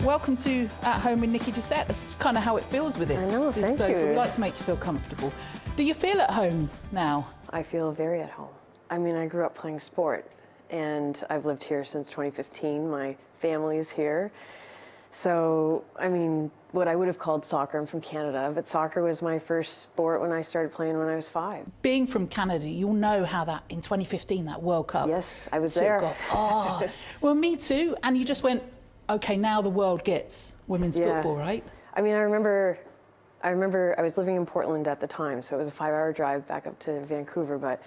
Welcome to At Home with Nikki Doucet. This is kind of how it feels with this. I know, thank you. We like to make you feel comfortable. Do you feel at home now? I feel very at home. I mean, I grew up playing sport, and I've lived here since 2015. My family is here. So, I mean, what I would have called soccer, I'm from Canada, but soccer was my first sport when I started playing when I was 5. Being from Canada, you'll know how that, in 2015, that World Cup Yes, I was took there. off. Oh, well, me too. And you just went, okay, now the world gets women's football, right? I mean, I remember I was living in Portland at the time, so it was a 5-hour drive back up to Vancouver, but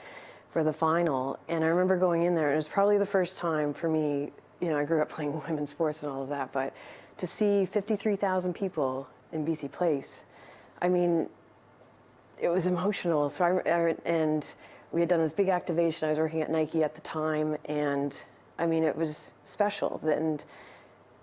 for the final. And I remember going in there, and it was probably the first time for me, you know, I grew up playing women's sports and all of that, but to see 53,000 people in BC Place, I mean, it was emotional. So and we had done this big activation. I was working at Nike at the time, and I mean, it was special.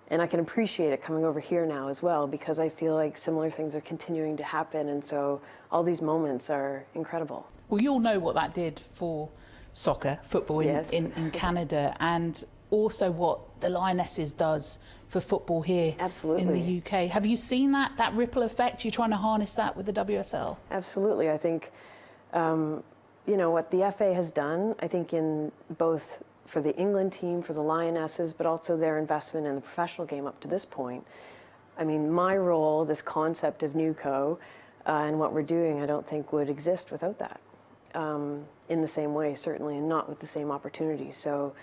And I can appreciate it coming over here now as well, because I feel like similar things are continuing to happen. And so all these moments are incredible. Well, you'll know what that did for soccer, football Yes. in Canada, and also what the Lionesses does for football here Absolutely. in the UK. Have you seen that ripple effect? You're trying to harness that with the WSL? Absolutely. I think, you know, what the FA has done, I think in both for the England team, for the Lionesses, but also their investment in the professional game up to this point. I mean, my role, this concept of NewCo and what we're doing, I don't think would exist without that in the same way, certainly, and not with the same opportunity. So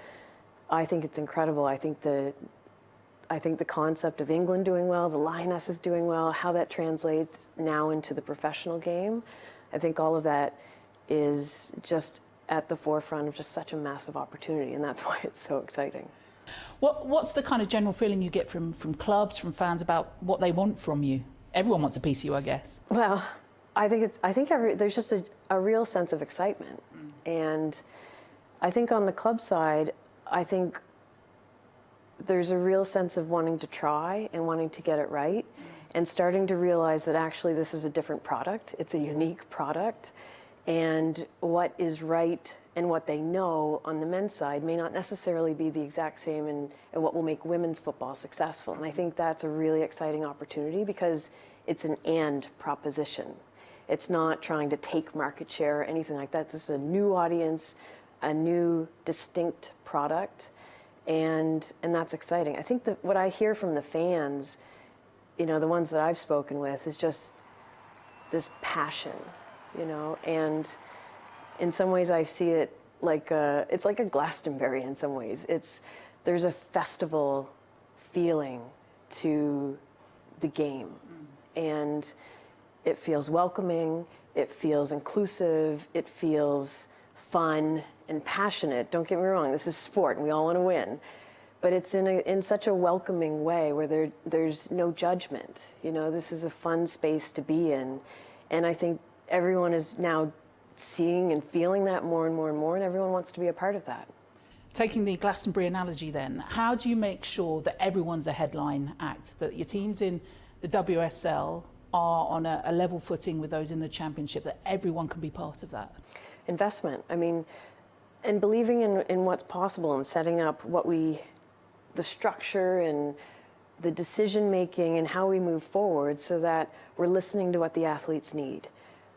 I think it's incredible. I think the concept of England doing well, the Lionesses doing well, how that translates now into the professional game, I think all of that is just at the forefront of just such a massive opportunity, and that's why it's so exciting. What's the kind of general feeling you get from clubs, from fans about what they want from you? Everyone wants a piece of you, I guess. Well, I think there's just a real sense of excitement, and I think on the club side, I think there's a real sense of wanting to try and wanting to get it right, and starting to realize that actually this is a different product. It's a unique product, and what is right and what they know on the men's side may not necessarily be the exact same in what will make women's football successful. And I think that's a really exciting opportunity, because it's an and proposition. It's not trying to take market share or anything like that. This is a new audience, a new distinct product, and that's exciting. I think that what I hear from the fans, you know, the ones that I've spoken with, is just this passion, you know, and in some ways I see it like it's like a Glastonbury in some ways. There's a festival feeling to the game, and it feels welcoming, it feels inclusive, it feels fun and passionate. Don't get me wrong, this is sport and we all want to win, but it's in such a welcoming way where there's no judgment. You know, this is a fun space to be in, and I think everyone is now seeing and feeling that more and more and more, and everyone wants to be a part of that. Taking the Glastonbury analogy then, how do you make sure that everyone's a headline act, that your teams in the WSL are on a level footing with those in the Championship, that everyone can be part of that? Investment. I mean, and believing in what's possible and setting up the structure and the decision making and how we move forward, so that we're listening to what the athletes need.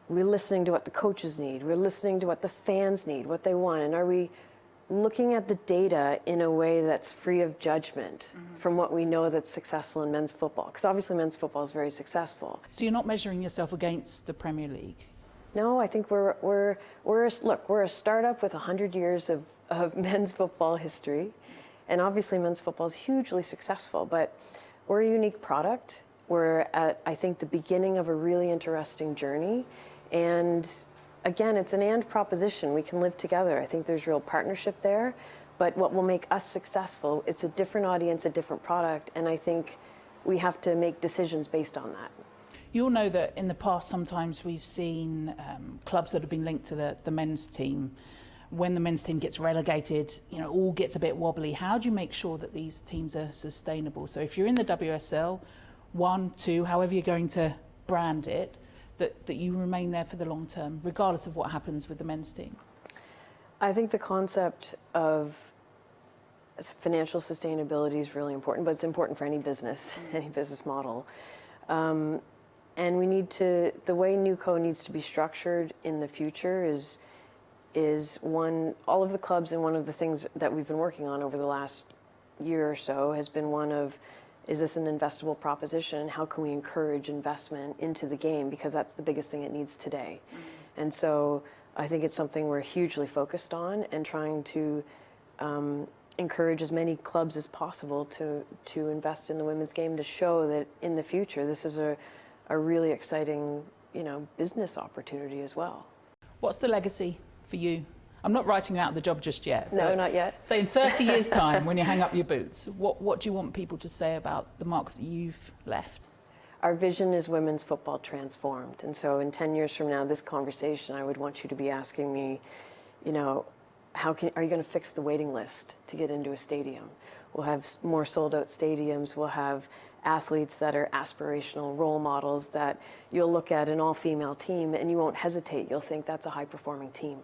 We're listening to what the coaches need. We're listening to what the fans need, what they want. And are we looking at the data in a way that's free of judgment from what we know that's successful in men's football? Because obviously men's football is very successful. So you're not measuring yourself against the Premier League? No, I think we're a startup with 100 years of men's football history. And obviously men's football is hugely successful, but we're a unique product. We're at, I think, the beginning of a really interesting journey. And again, it's an and proposition. We can live together. I think there's real partnership there. But what will make us successful, it's a different audience, a different product. And I think we have to make decisions based on that. You'll know that in the past, sometimes we've seen clubs that have been linked to the men's team. When the men's team gets relegated, you know, all gets a bit wobbly. How do you make sure that these teams are sustainable? So if you're in the WSL, 1, 2, however you're going to brand it, that you remain there for the long term, regardless of what happens with the men's team? I think the concept of financial sustainability is really important, but it's important for any business, any business model. And we need to, the way NewCo needs to be structured in the future is one, all of the clubs, and one of the things that we've been working on over the last year or so has been one of, is this an investable proposition? How can we encourage investment into the game? Because that's the biggest thing it needs today. And so I think it's something we're hugely focused on, and trying to encourage as many clubs as possible to invest in the women's game, to show that in the future this is a really exciting, business opportunity as well. What's the legacy for you? I'm not writing you out of the job just yet. No, not yet. So in 30 years' time, when you hang up your boots, what do you want people to say about the mark that you've left? Our vision is women's football transformed. And so in 10 years from now, this conversation, I would want you to be asking me, are you going to fix the waiting list to get into a stadium? We'll have more sold out stadiums. We'll have athletes that are aspirational role models that you'll look at an all-female team and you won't hesitate. You'll think that's a high-performing team.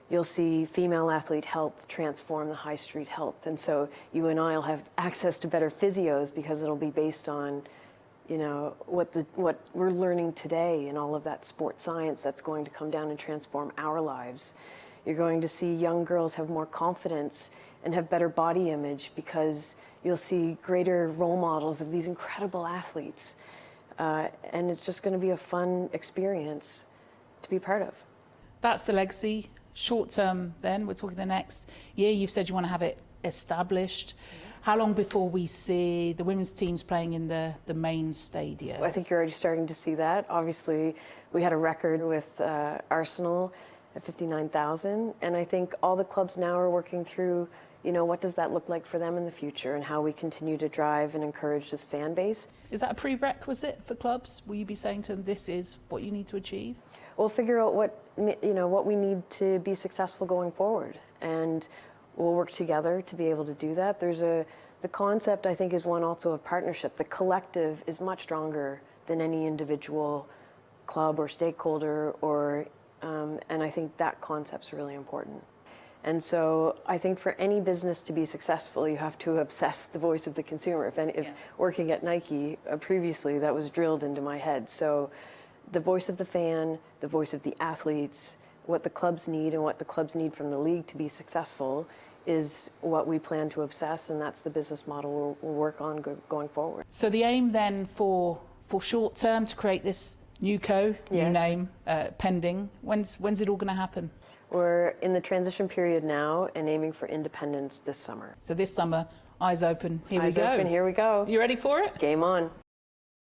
You'll see female athlete health transform the high street health. And so you and I will have access to better physios because it'll be based on, what we're learning today and all of that sports science that's going to come down and transform our lives. You're going to see young girls have more confidence and have better body image because you'll see greater role models of these incredible athletes. And it's just going to be a fun experience to be part of. That's the legacy. Short term then, we're talking the next year. You've said you want to have it established. How long before we see the women's teams playing in the main stadium? I think you're already starting to see that. Obviously, we had a record with Arsenal at 59,000. And I think all the clubs now are working through, what does that look like for them in the future, and how we continue to drive and encourage this fan base. Is that a prerequisite for clubs? Will you be saying to them, this is what you need to achieve? We'll figure out what we need to be successful going forward. And we'll work together to be able to do that. The concept, I think, is one also of partnership. The collective is much stronger than any individual club or stakeholder, and I think that concept's really important. And so I think for any business to be successful, you have to obsess the voice of the consumer. If working at Nike previously, that was drilled into my head. So the voice of the fan, the voice of the athletes, what the clubs need and what the clubs need from the league to be successful is what we plan to obsess, and that's the business model we'll work on going forward. So the aim then for short term to create this NewCo, new name, pending. When's it all going to happen? We're in the transition period now and aiming for independence this summer. So this summer, eyes open, here we go. Eyes open, here we go. You ready for it? Game on.